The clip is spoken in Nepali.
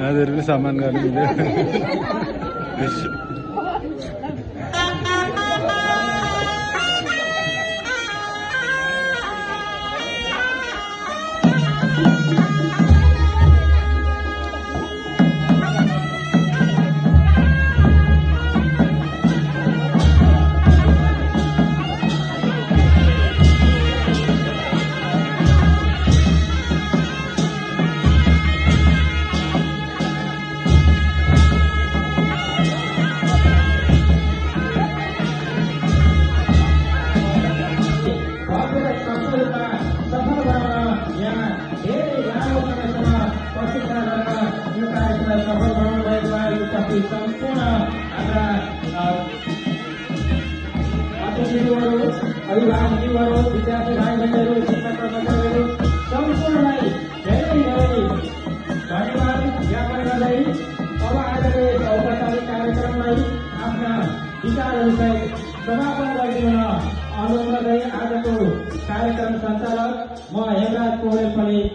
हजुरले सम्मान गर्नु सम्पूर्ण हाम्रा अतिथिहरू, अभिभावकहरू, विद्यार्थी भाइ बहिनीहरू, शिक्षक कर्मचारीहरू सम्पूर्णलाई धेरै धेरै धन्यवाद ज्ञापन गर्दै अब आजको यस औपचारिक कार्यक्रमलाई आफ्ना विचारहरूलाई समापन गरिदिन अनुरोध गर्दै आजको कार्यक्रम सञ्चालक म हेमराज पौडेल पनि